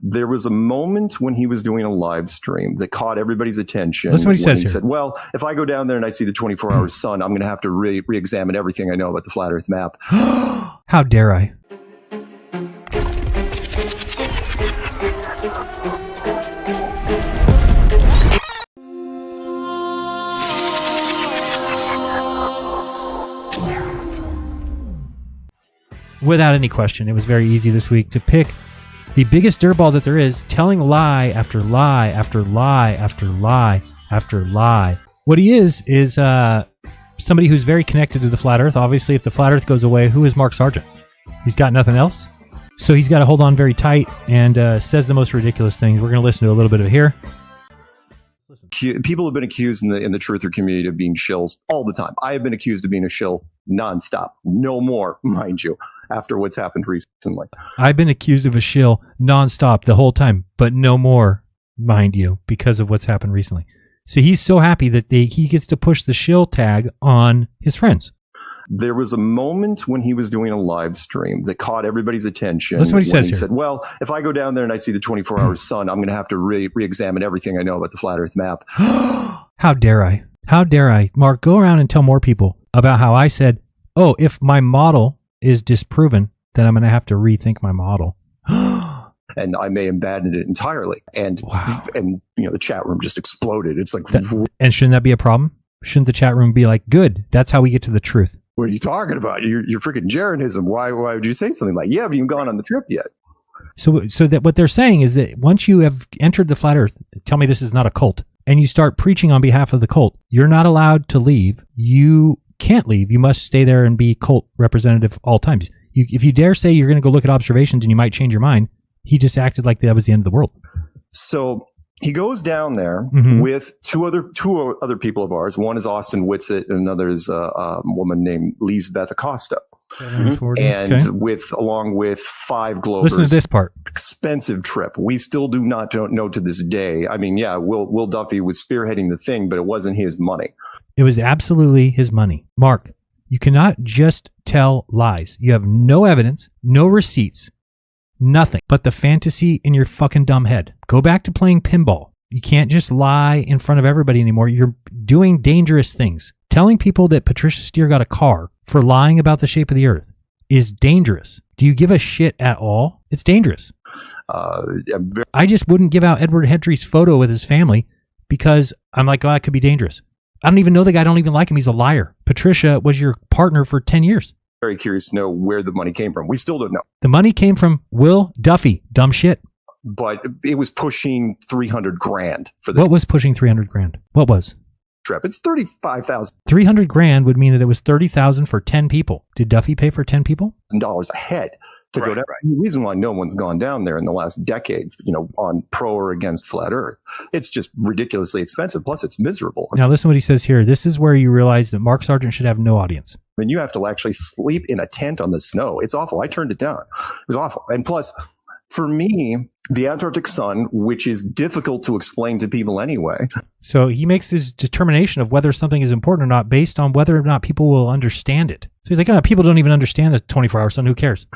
There was a moment when he was doing a live stream that caught everybody's attention. Listen what he says here. He said, well, if I go down there and I see the 24-hour sun, I'm going to have to re-examine everything I know about the flat Earth map. How dare I? Without any question, it was very easy this week to pick the biggest dirtball that there is, telling lie after lie after lie after lie after lie. What he is somebody who's very connected to the flat Earth. Obviously, if the flat Earth goes away, who is Mark Sargent? He's got nothing else. So he's got to hold on very tight and says the most ridiculous things. We're going to listen to a little bit of it here. People have been accused in the truther community of being shills all the time. I have been accused of being a shill nonstop. No more, mind you, after what's happened recently. I've been accused of a shill nonstop the whole time, but no more, mind you, because of what's happened recently. So he's so happy that he gets to push the shill tag on his friends. There was a moment when he was doing a live stream that caught everybody's attention. That's what he says here. He said, well, if I go down there and I see the 24-hour sun, I'm going to have to re-examine everything I know about the flat Earth map. How dare I? How dare I? Mark, go around and tell more people about how I said, oh, if my model is disproven, then I'm going to have to rethink my model. And I may abandon it entirely. And wow. And the chat room just exploded. It's like, and shouldn't that be a problem? Shouldn't the chat room be like, good, that's how we get to the truth? What are you talking about? You're freaking Jeranism. Why would you say something like, you haven't even gone on the trip yet? So that what they're saying is that once you have entered the flat Earth, tell me this is not a cult, and you start preaching on behalf of the cult, you're not allowed to leave. You can't leave. You must stay there and be cult representative all times. If you dare say you're going to go look at observations and you might change your mind, he just acted like that was the end of the world. So he goes down there with two other people of ours. One is Austin Whitsitt, and another is a woman named Lisbeth Acosta. And along with 5 Globers. Listen to this part. Expensive trip. We still don't know to this day. I mean, yeah, Will Duffy was spearheading the thing, but it wasn't his money. It was absolutely his money. Mark, you cannot just tell lies. You have no evidence, no receipts, nothing but the fantasy in your fucking dumb head. Go back to playing pinball. You can't just lie in front of everybody anymore. You're doing dangerous things. Telling people that Patricia Steere got a car for lying about the shape of the Earth is dangerous. Do you give a shit at all? It's dangerous. I just wouldn't give out Edward Hendry's photo with his family because I'm like, oh, that could be dangerous. I don't even know the guy. I don't even like him. He's a liar. Patricia was your partner for 10 years. Very curious to know where the money came from. We still don't know. The money came from Will Duffy. Dumb shit. But it was pushing $300,000 for this. What was pushing $300,000? What was? Trip. It's $35,000. $300,000 would mean that it was $30,000 for 10 people. Did Duffy pay for 10 people? $1,000 a head to go down. Right. The reason why no one's gone down there in the last decade, on pro or against flat Earth, it's just ridiculously expensive. Plus, it's miserable. Now, listen to what he says here. This is where you realize that Mark Sargent should have no audience. I mean, you have to actually sleep in a tent on the snow. It's awful. I turned it down. It was awful. And plus, for me, the Antarctic sun, which is difficult to explain to people anyway. So he makes his determination of whether something is important or not based on whether or not people will understand it. So he's like, oh, people don't even understand the 24-hour sun. Who cares?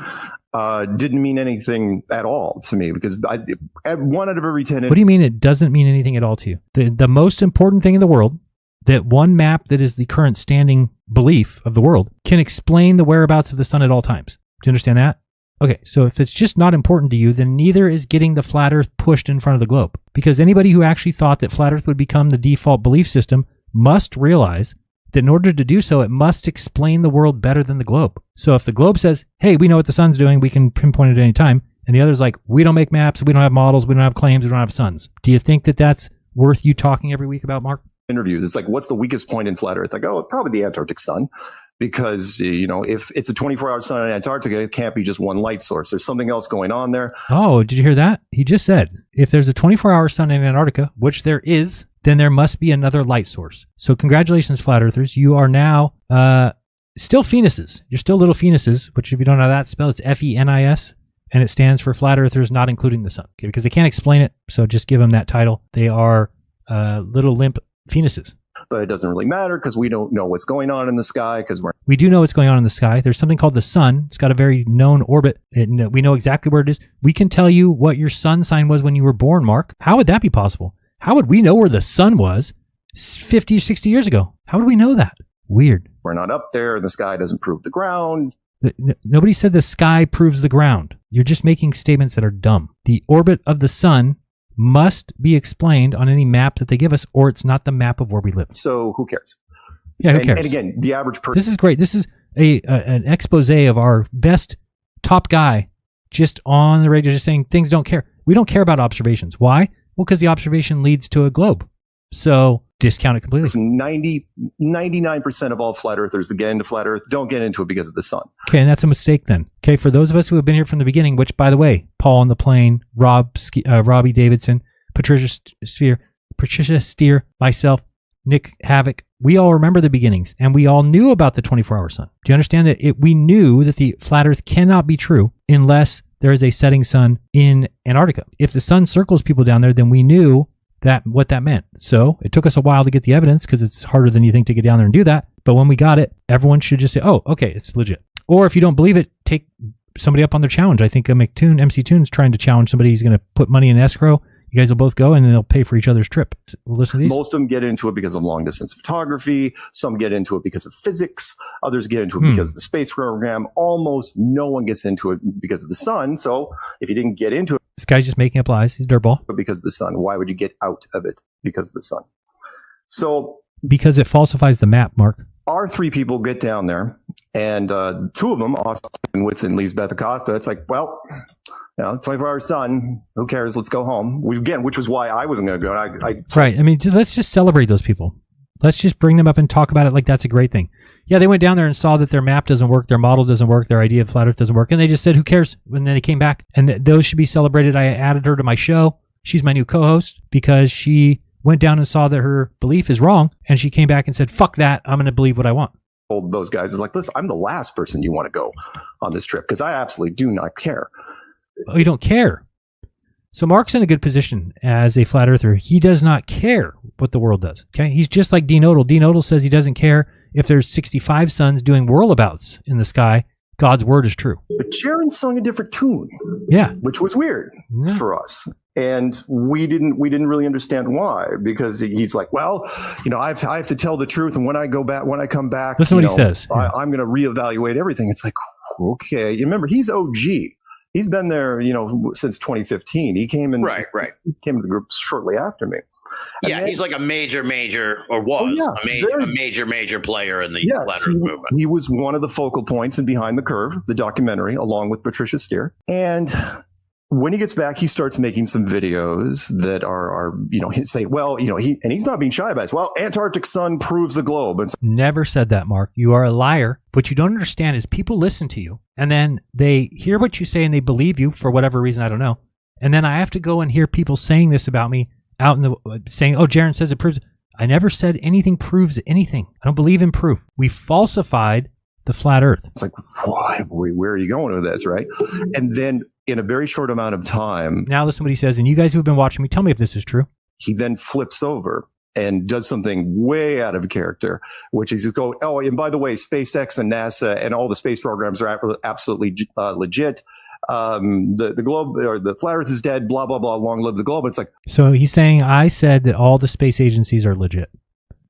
Didn't mean anything at all to me because 1 out of every 10. What do you mean it doesn't mean anything at all to you? The most important thing in the world, that one map that is the current standing belief of the world, can explain the whereabouts of the sun at all times. Do you understand that? Okay, so if it's just not important to you, then neither is getting the flat Earth pushed in front of the globe. Because anybody who actually thought that flat Earth would become the default belief system must realize that in order to do so, it must explain the world better than the globe. So if the globe says, hey, we know what the sun's doing, we can pinpoint it at any time, and the other's like, we don't make maps, we don't have models, we don't have claims, we don't have suns. Do you think that that's worth you talking every week about, Mark? Interviews. It's like, what's the weakest point in flat Earth? I go, probably the Antarctic sun. Because, if it's a 24-hour sun in Antarctica, it can't be just one light source. There's something else going on there. Oh, did you hear that? He just said, if there's a 24-hour sun in Antarctica, which there is, then there must be another light source. So congratulations, flat earthers. You are now still penises. You're still little penises, which if you don't know that spell, it's F-E-N-I-S, and it stands for flat earthers not including the sun. Okay, because they can't explain it, so just give them that title. They are little limp penises. but it doesn't really matter because we don't know what's going on in the sky because we do know what's going on in the sky. There's something called the sun. It's got a very known orbit, and we know exactly where it is. We can tell you what your sun sign was when you were born, Mark. How would that be possible? How would we know where the sun was 50, 60 years ago? How would we know that? Weird. We're not up there, and the sky doesn't prove the ground. Nobody said the sky proves the ground. You're just making statements that are dumb. The orbit of the sun must be explained on any map that they give us, or it's not the map of where we live. So who cares? Yeah, who cares? And again, the average person. This is great. This is an expose of our best top guy just on the radio, just saying things don't care. We don't care about observations. Why? Well, because the observation leads to a globe. So discount it completely. 99% of all flat earthers that get into flat earth don't get into it because of the sun. Okay, and that's a mistake then. Okay, for those of us who have been here from the beginning, which, by the way, Paul on the plane, Robbie Davidson, Patricia Steer, myself, Nick Havoc, we all remember the beginnings, and we all knew about the 24-hour sun. Do you understand that we knew that the flat earth cannot be true unless there is a setting sun in Antarctica? If the sun circles people down there, then we knew what that meant. So it took us a while to get the evidence because it's harder than you think to get down there and do that. But when we got it, everyone should just say, oh, okay, it's legit. Or if you don't believe it, take somebody up on their challenge. I think MC Toon's trying to challenge somebody. He's going to put money in escrow. You guys will both go and then they'll pay for each other's trip. We'll listen to these. Most of them get into it because of long distance photography. Some get into it because of physics. Others get into it because of the space program. Almost no one gets into it because of the sun. So if you didn't get into it, this guy's just making up lies. He's a dirtball. Because of the sun. Why would you get out of it because of the sun? So because it falsifies the map, Mark. Our three people get down there, and two of them, Austin Whitson and Lisbeth Acosta, it's like, well, 24-hour sun, who cares? Let's go home. Which was why I wasn't going to go. Right. I mean, let's just celebrate those people. Let's just bring them up and talk about it like that's a great thing. Yeah, they went down there and saw that their map doesn't work, their model doesn't work, their idea of flat earth doesn't work, and they just said, who cares? And then they came back, and those should be celebrated. I added her to my show. She's my new co-host because she went down and saw that her belief is wrong, and she came back and said, fuck that, I'm going to believe what I want. Told those guys, is like, listen, I'm the last person you want to go on this trip because I absolutely do not care. Oh, you don't care. So Mark's in a good position as a flat earther. He does not care what the world does. Okay, he's just like Dean Odell. Dean Odell says he doesn't care if there's 65 suns doing whirlabouts in the sky. God's word is true. But Jaren sung a different tune. Yeah, which was weird for us, and we didn't really understand why. Because he's like, well, I have to tell the truth, and when I come back, listen what he says. I'm going to reevaluate everything. It's like, okay, you remember he's OG. He's been there, since 2015. He came in, right. He came to the group shortly after me. And then, he's like a major, or was a major player in the flat earth movement. He was one of the focal points in Behind the Curve, the documentary, along with Patricia Steer. And when he gets back, he starts making some videos that are say, well, he's not being shy about it. Well, Antarctic sun proves the globe. And never said that, Mark. You are a liar. What you don't understand is people listen to you, and then they hear what you say and they believe you for whatever reason, I don't know. And then I have to go and hear people saying this about me out in the saying, oh, Jaren says it proves. I never said anything proves anything. I don't believe in proof. We falsified the flat earth. It's like, where are you going with this, right? And then in a very short amount of time. Now listen what he says, and you guys who have been watching me, tell me if this is true. He then flips over and does something way out of character, which is go, oh, and by the way, SpaceX and NASA and all the space programs are absolutely legit. The globe or the flat earth is dead, blah, blah, blah, long live the globe. It's like, so he's saying I said that all the space agencies are legit.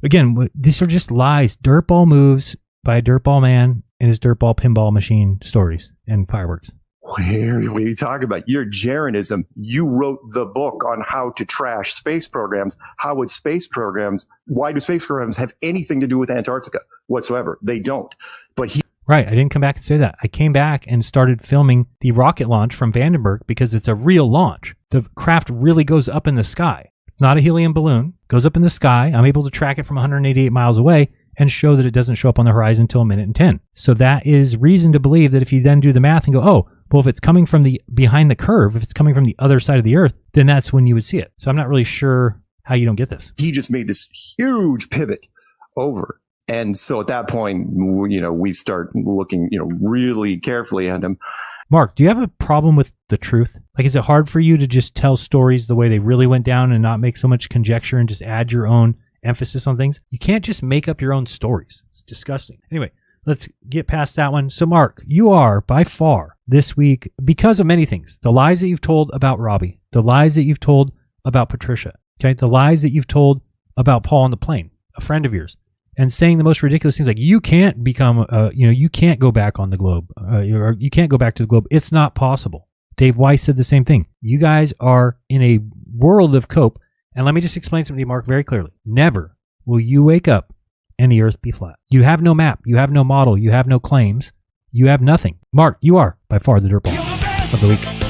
Again, these are just lies. Dirtball moves by a dirtball man and his dirtball pinball machine stories and fireworks. What are you talking about? Your Jeranism. You wrote the book on how to trash space programs. Why do space programs have anything to do with Antarctica whatsoever? They don't. But right. I didn't come back and say that. I came back and started filming the rocket launch from Vandenberg because it's a real launch. The craft really goes up in the sky. Not a helium balloon. Goes up in the sky. I'm able to track it from 188 miles away and show that it doesn't show up on the horizon until 1:10. So that is reason to believe that if you then do the math and go, oh, well, if it's coming from the behind the curve, if it's coming from the other side of the earth, then that's when you would see it. So I'm not really sure how you don't get this. He just made this huge pivot over. And so at that point, we start looking, really carefully at him. Mark, do you have a problem with the truth? Like, is it hard for you to just tell stories the way they really went down and not make so much conjecture and just add your own emphasis on things. You can't just make up your own stories. It's disgusting. Anyway, let's get past that one. So, Mark, you are by far this week, because of many things, the lies that you've told about Robbie, the lies that you've told about Patricia, okay, the lies that you've told about Paul on the plane, a friend of yours, and saying the most ridiculous things like you can't become, you can't go back on the globe, or you can't go back to the globe. It's not possible. Dave Weiss said the same thing. You guys are in a world of cope. And let me just explain something to you, Mark, very clearly. Never will you wake up and the earth be flat. You have no map. You have no model. You have no claims. You have nothing. Mark, you are by far the dirtball of the week.